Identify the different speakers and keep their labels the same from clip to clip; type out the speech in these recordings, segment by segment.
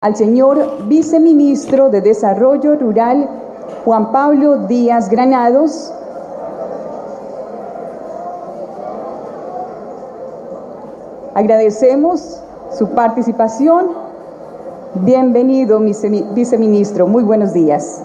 Speaker 1: al señor Viceministro de Desarrollo Rural, Juan Pablo Díaz Granados. Agradecemos su participación. Bienvenido, viceministro. Muy buenos días.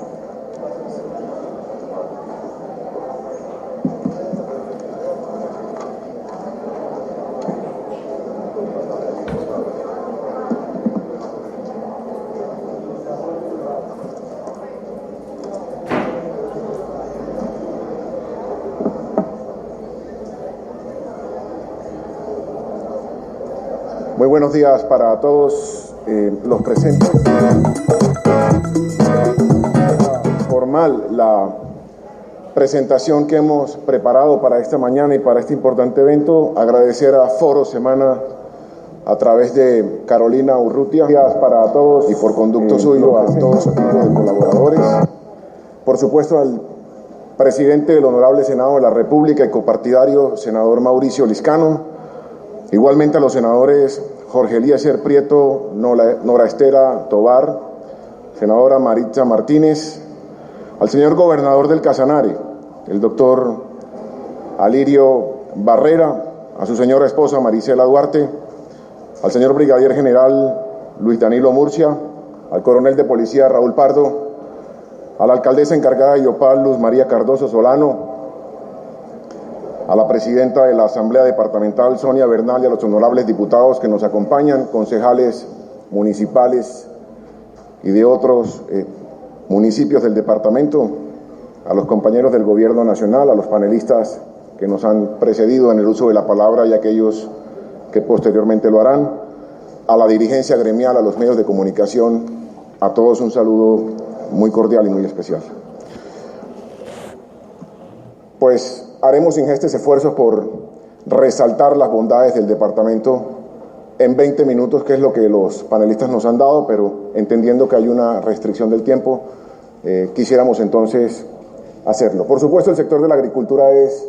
Speaker 2: Muy buenos días para todos los presentes. Formal la presentación que hemos preparado para esta mañana y para este importante evento. Agradecer a Foro Semana a través de Carolina Urrutia. Gracias para todos y por conducto suyo a todos su equipo de colaboradores. Por supuesto al presidente del Honorable Senado de la República y copartidario, senador Mauricio Liscano. Igualmente a los senadores Jorge Eliezer Prieto, Nora Estela Tobar, senadora Maritza Martínez, al señor gobernador del Casanare, el doctor Alirio Barrera, a su señora esposa Marisela Duarte, al señor brigadier general Luis Danilo Murcia, al coronel de policía Raúl Pardo, a la alcaldesa encargada de Yopal, Luz María Cardoso Solano, a la presidenta de la Asamblea Departamental, Sonia Bernal, y a los honorables diputados que nos acompañan, concejales municipales y de otros municipios del departamento, a los compañeros del Gobierno Nacional, a los panelistas que nos han precedido en el uso de la palabra y a aquellos que posteriormente lo harán, a la dirigencia gremial, a los medios de comunicación, a todos un saludo muy cordial y muy especial. Pues haremos ingestos esfuerzos por resaltar las bondades del departamento en 20 minutos, que es lo que los panelistas nos han dado, pero entendiendo que hay una restricción del tiempo, quisiéramos entonces hacerlo. Por supuesto, el sector de la agricultura es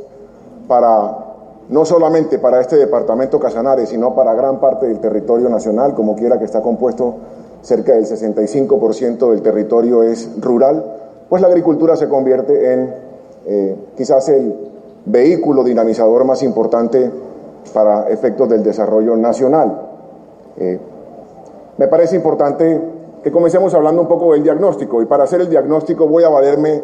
Speaker 2: no solamente para este departamento Casanare, sino para gran parte del territorio nacional, como quiera que está compuesto, cerca del 65% del territorio es rural, pues la agricultura se convierte en quizás el vehículo dinamizador más importante para efectos del desarrollo nacional. Me parece importante que comencemos hablando un poco del diagnóstico, y para hacer el diagnóstico voy a valerme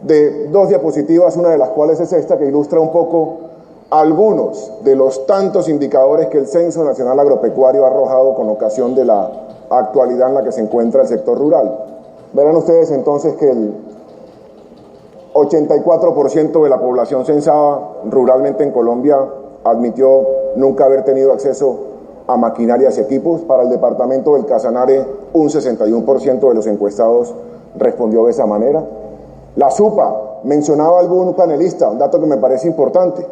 Speaker 2: de dos diapositivas, una de las cuales es esta, que ilustra un poco algunos de los tantos indicadores que el Censo Nacional Agropecuario ha arrojado con ocasión de la actualidad en la que se encuentra el sector rural. Verán ustedes entonces que el 84% de la población censada ruralmente en Colombia admitió nunca haber tenido acceso a maquinarias y equipos. Para el departamento del Casanare, un 61% de los encuestados respondió de esa manera. La SUPA, mencionaba algún panelista, un dato que me parece importante.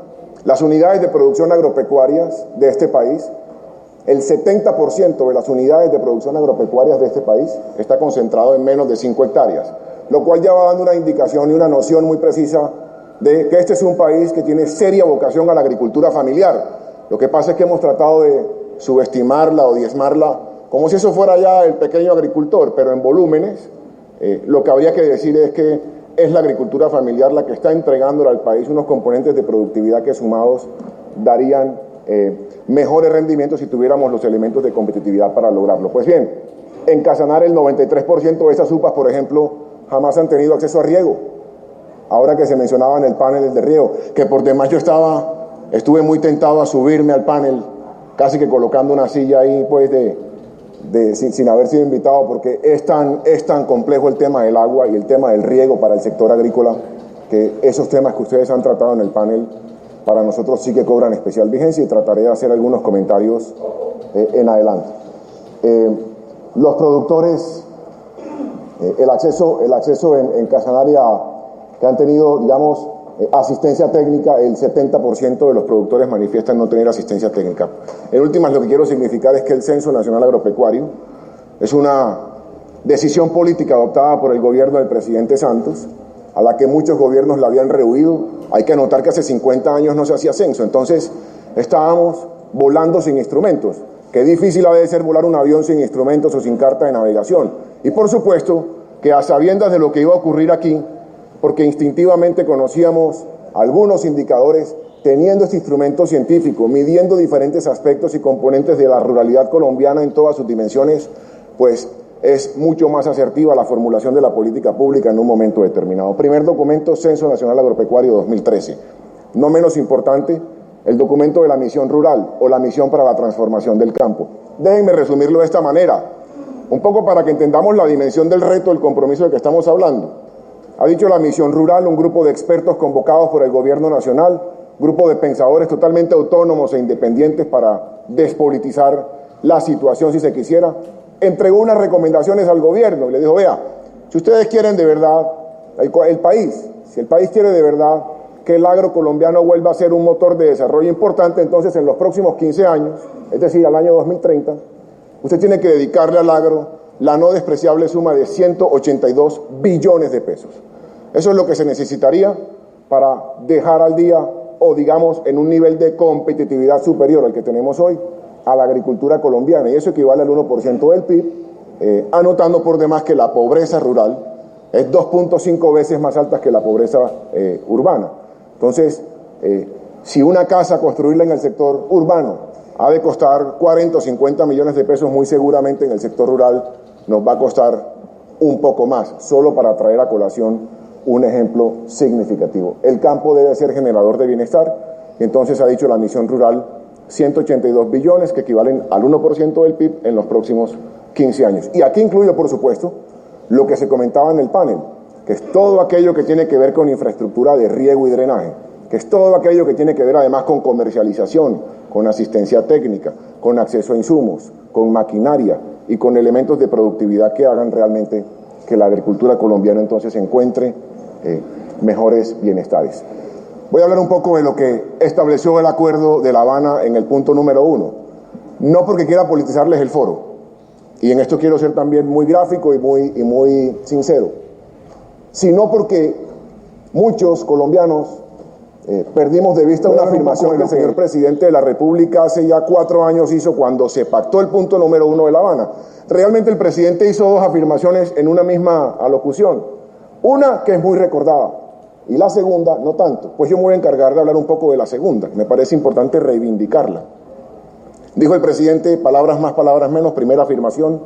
Speaker 2: Las unidades de producción agropecuarias de este país, el 70% de las unidades de producción agropecuarias de este país está concentrado en menos de 5 hectáreas. Lo cual ya va dando una indicación y una noción muy precisa de que este es un país que tiene seria vocación a la agricultura familiar. Lo que pasa es que hemos tratado de subestimarla o diezmarla como si eso fuera ya el pequeño agricultor, pero en volúmenes lo que habría que decir es que es la agricultura familiar la que está entregándole al país unos componentes de productividad que sumados darían mejores rendimientos si tuviéramos los elementos de competitividad para lograrlo. Pues bien, en Casanare el 93% de esas UPAs, por ejemplo, jamás han tenido acceso a riego. Ahora que se mencionaba en el panel el de riego, que por demás yo estuve muy tentado a subirme al panel, casi que colocando una silla ahí, pues sin haber sido invitado, porque es tan complejo el tema del agua y el tema del riego para el sector agrícola, que esos temas que ustedes han tratado en el panel, para nosotros sí que cobran especial vigencia, y trataré de hacer algunos comentarios en adelante. Los productores, el acceso en Casanare que han tenido, digamos, asistencia técnica, el 70% de los productores manifiestan no tener asistencia técnica. En últimas, lo que quiero significar es que el Censo Nacional Agropecuario es una decisión política adoptada por el gobierno del presidente Santos, a la que muchos gobiernos la habían rehuido. Hay que notar que hace 50 años no se hacía censo, entonces estábamos volando sin instrumentos. que difícil ha de ser volar un avión sin instrumentos o sin carta de navegación. Y por supuesto que a sabiendas de lo que iba a ocurrir aquí, porque instintivamente conocíamos algunos indicadores, teniendo este instrumento científico, midiendo diferentes aspectos y componentes de la ruralidad colombiana en todas sus dimensiones, pues es mucho más asertiva la formulación de la política pública en un momento determinado. Primer documento, Censo Nacional Agropecuario 2013. No menos importante, el documento de la misión rural o la misión para la transformación del campo. Déjenme resumirlo de esta manera, un poco para que entendamos la dimensión del reto, el compromiso del que estamos hablando. Ha dicho la misión rural, un grupo de expertos convocados por el gobierno nacional, grupo de pensadores totalmente autónomos e independientes para despolitizar la situación si se quisiera, entregó unas recomendaciones al gobierno y le dijo, vea, si ustedes quieren de verdad, si el país quiere de verdad que el agro colombiano vuelva a ser un motor de desarrollo importante, entonces en los próximos 15 años, es decir, al año 2030, usted tiene que dedicarle al agro la no despreciable suma de 182 billones de pesos. Eso es lo que se necesitaría para dejar al día o digamos en un nivel de competitividad superior al que tenemos hoy a la agricultura colombiana, y eso equivale al 1% del PIB, anotando por demás que la pobreza rural es 2.5 veces más alta que la pobreza urbana. Entonces, si una casa construirla en el sector urbano ha de costar 40 o 50 millones de pesos, muy seguramente en el sector rural nos va a costar un poco más, solo para traer a colación un ejemplo significativo. El campo debe ser generador de bienestar, y entonces ha dicho la misión rural 182 billones que equivalen al 1% del PIB en los próximos 15 años. Y aquí incluyo, por supuesto, lo que se comentaba en el panel, que es todo aquello que tiene que ver con infraestructura de riego y drenaje, que es todo aquello que tiene que ver además con comercialización, con asistencia técnica, con acceso a insumos, con maquinaria y con elementos de productividad que hagan realmente que la agricultura colombiana entonces encuentre mejores bienestares. Voy a hablar un poco de lo que estableció el Acuerdo de La Habana en el punto número 1. No porque quiera politizarles el foro, y en esto quiero ser también muy gráfico y muy sincero, sino porque muchos colombianos perdimos de vista una afirmación que el señor presidente de la República hace ya 4 años hizo cuando se pactó el punto número 1 de La Habana. Realmente el presidente hizo 2 afirmaciones en una misma alocución. Una que es muy recordada y la segunda no tanto. Pues yo me voy a encargar de hablar un poco de la segunda. Me parece importante reivindicarla. Dijo el presidente, palabras más, palabras menos, primera afirmación,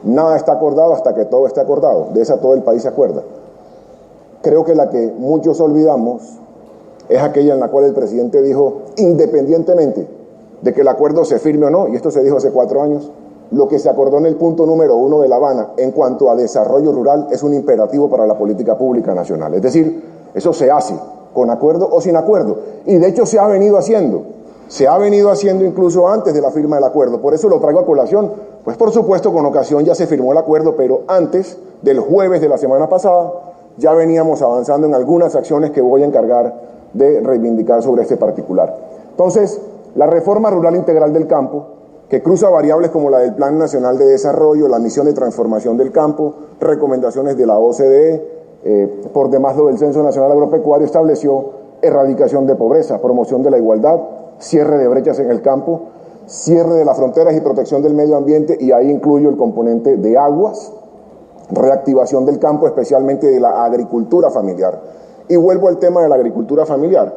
Speaker 2: nada está acordado hasta que todo esté acordado. De esa todo el país se acuerda. Creo que la que muchos olvidamos es aquella en la cual el presidente dijo, independientemente de que el acuerdo se firme o no, y esto se dijo hace 4 años, lo que se acordó en el punto número 1 de La Habana en cuanto a desarrollo rural es un imperativo para la política pública nacional. Es decir, eso se hace con acuerdo o sin acuerdo. Y de hecho se ha venido haciendo. Se ha venido haciendo incluso antes de la firma del acuerdo. Por eso lo traigo a colación. Pues por supuesto con ocasión ya se firmó el acuerdo, pero antes del jueves de la semana pasada ya veníamos avanzando en algunas acciones que voy a encargar de reivindicar sobre este particular. Entonces, la reforma rural integral del campo, que cruza variables como la del Plan Nacional de Desarrollo, la misión de transformación del campo, recomendaciones de la OCDE, por demás lo del Censo Nacional Agropecuario, estableció erradicación de pobreza, promoción de la igualdad, cierre de brechas en el campo, cierre de las fronteras y protección del medio ambiente, y ahí incluyo el componente de aguas, reactivación del campo, especialmente de la agricultura familiar. Y vuelvo al tema de la agricultura familiar,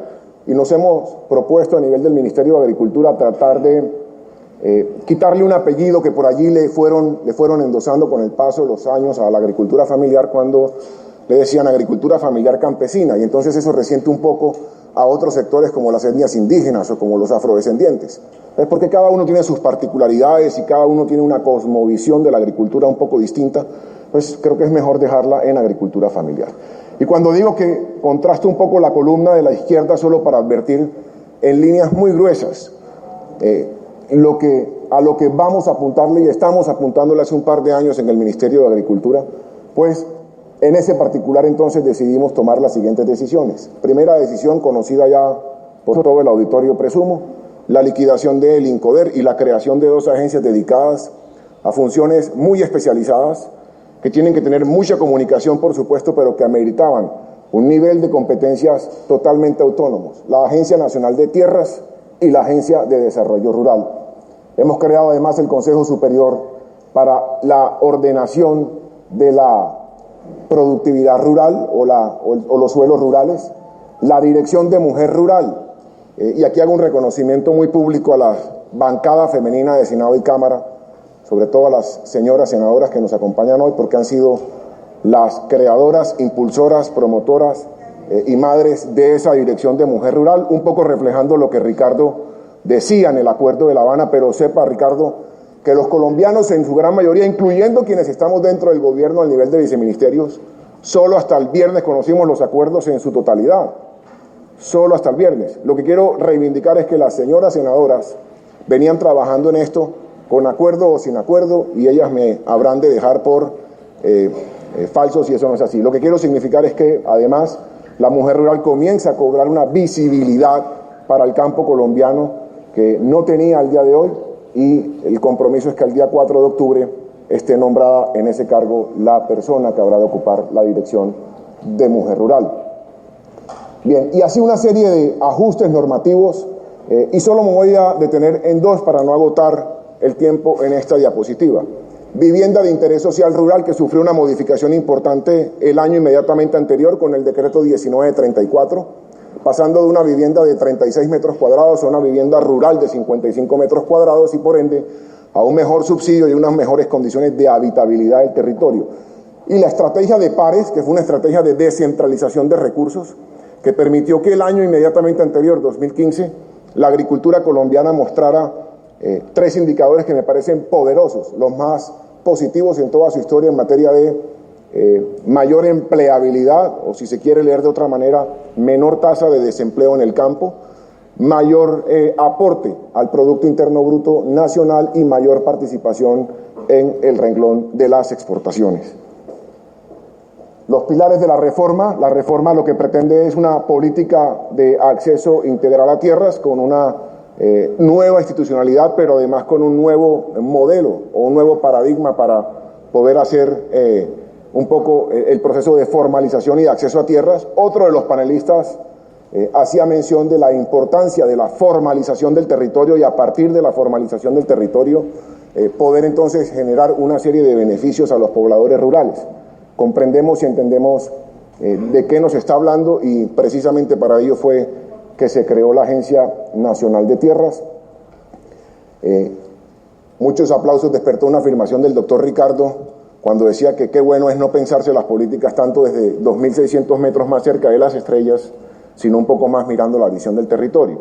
Speaker 2: y nos hemos propuesto a nivel del Ministerio de Agricultura tratar de quitarle un apellido que por allí le fueron endosando con el paso de los años a la agricultura familiar cuando le decían agricultura familiar campesina, y entonces eso resiente un poco a otros sectores como las etnias indígenas o como los afrodescendientes. Es porque cada uno tiene sus particularidades y cada uno tiene una cosmovisión de la agricultura un poco distinta, pues creo que es mejor dejarla en agricultura familiar. Y cuando digo que contrasto un poco la columna de la izquierda, solo para advertir en líneas muy gruesas a lo que vamos a apuntarle y estamos apuntándole hace un par de años en el Ministerio de Agricultura, pues en ese particular entonces decidimos tomar las siguientes decisiones. Primera decisión, conocida ya por todo el auditorio presumo, la liquidación del INCODER y la creación de 2 agencias dedicadas a funciones muy especializadas que tienen que tener mucha comunicación, por supuesto, pero que ameritaban un nivel de competencias totalmente autónomos. La Agencia Nacional de Tierras y la Agencia de Desarrollo Rural. Hemos creado además el Consejo Superior para la ordenación de la productividad rural o los suelos rurales, la Dirección de Mujer Rural, y aquí hago un reconocimiento muy público a la bancada femenina de Senado y Cámara, sobre todo a las señoras senadoras que nos acompañan hoy, porque han sido las creadoras, impulsoras, promotoras y madres de esa Dirección de Mujer Rural, un poco reflejando lo que Ricardo decía en el Acuerdo de La Habana, pero sepa, Ricardo, que los colombianos en su gran mayoría, incluyendo quienes estamos dentro del gobierno al nivel de viceministerios, solo hasta el viernes conocimos los acuerdos en su totalidad, solo hasta el viernes. Lo que quiero reivindicar es que las señoras senadoras venían trabajando en esto con acuerdo o sin acuerdo, y ellas me habrán de dejar por falsos si eso no es así. Lo que quiero significar es que además la mujer rural comienza a cobrar una visibilidad para el campo colombiano que no tenía al día de hoy, y el compromiso es que el día 4 de octubre esté nombrada en ese cargo la persona que habrá de ocupar la Dirección de Mujer Rural. Bien, y así una serie de ajustes normativos, y solo me voy a detener en dos para no agotar el tiempo en esta diapositiva. Vivienda de interés social rural, que sufrió una modificación importante el año inmediatamente anterior con el decreto 1934, pasando de una vivienda de 36 metros cuadrados a una vivienda rural de 55 metros cuadrados y por ende a un mejor subsidio y unas mejores condiciones de habitabilidad del territorio. Y la estrategia de pares, que fue una estrategia de descentralización de recursos, que permitió que el año inmediatamente anterior, 2015, la agricultura colombiana mostrara tres indicadores que me parecen poderosos, los más positivos en toda su historia en materia de mayor empleabilidad, o si se quiere leer de otra manera, menor tasa de desempleo en el campo, mayor aporte al Producto Interno Bruto Nacional y mayor participación en el renglón de las exportaciones. Los pilares de la reforma lo que pretende es una política de acceso integral a tierras con una nueva institucionalidad, pero además con un nuevo modelo o un nuevo paradigma para poder hacer un poco el proceso de formalización y de acceso a tierras. Otro de los panelistas hacía mención de la importancia de la formalización del territorio y a partir de la formalización del territorio poder entonces generar una serie de beneficios a los pobladores rurales. Comprendemos y entendemos de qué nos está hablando y precisamente para ello fue que se creó la Agencia Nacional de Tierras. Muchos aplausos despertó una afirmación del doctor Ricardo cuando decía que qué bueno es no pensarse las políticas tanto desde 2.600 metros más cerca de las estrellas, sino un poco más mirando la visión del territorio.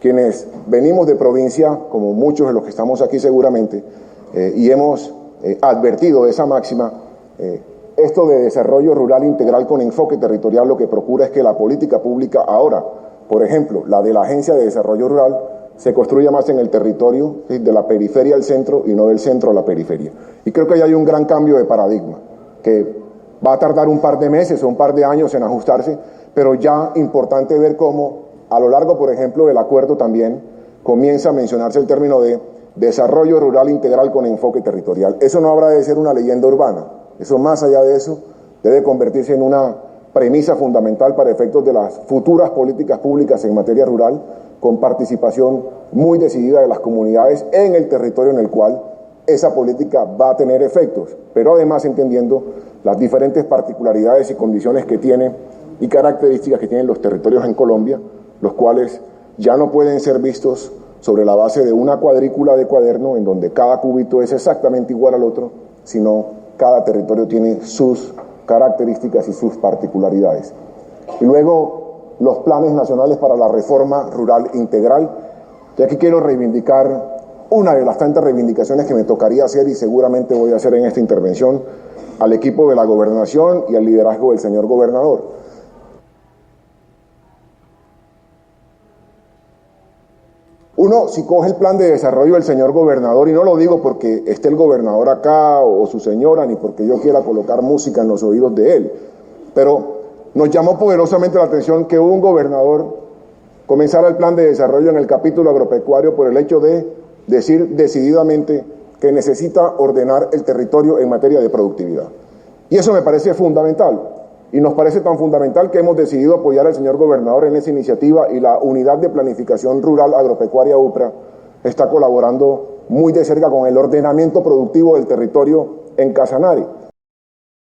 Speaker 2: Quienes venimos de provincia, como muchos de los que estamos aquí seguramente, y hemos advertido de esa máxima, esto de desarrollo rural integral con enfoque territorial lo que procura es que la política pública ahora, por ejemplo, la de la Agencia de Desarrollo Rural, se construya más en el territorio, ¿sí?, de la periferia al centro y no del centro a la periferia. Y creo que ahí hay un gran cambio de paradigma, que va a tardar un par de meses o un par de años en ajustarse, pero ya importante ver cómo a lo largo, por ejemplo, del acuerdo también comienza a mencionarse el término de desarrollo rural integral con enfoque territorial. Eso no habrá de ser una leyenda urbana, eso más allá de eso debe convertirse en una premisa fundamental para efectos de las futuras políticas públicas en materia rural, con participación muy decidida de las comunidades en el territorio en el cual esa política va a tener efectos, pero además entendiendo las diferentes particularidades y condiciones que tiene y características que tienen los territorios en Colombia, los cuales ya no pueden ser vistos sobre la base de una cuadrícula de cuaderno en donde cada cúbito es exactamente igual al otro, sino cada territorio tiene sus características y sus particularidades. Y luego los planes nacionales para la reforma rural integral. Y aquí quiero reivindicar una de las tantas reivindicaciones que me tocaría hacer y seguramente voy a hacer en esta intervención al equipo de la gobernación y al liderazgo del señor gobernador. Uno, si coge el plan de desarrollo del señor gobernador, y no lo digo porque esté el gobernador acá o su señora, ni porque yo quiera colocar música en los oídos de él, pero nos llamó poderosamente la atención que un gobernador comenzara el plan de desarrollo en el capítulo agropecuario por el hecho de decir decididamente que necesita ordenar el territorio en materia de productividad. Y eso me parece fundamental, y nos parece tan fundamental que hemos decidido apoyar al señor gobernador en esa iniciativa, y la Unidad de Planificación Rural Agropecuaria UPRA está colaborando muy de cerca con el ordenamiento productivo del territorio en Casanare.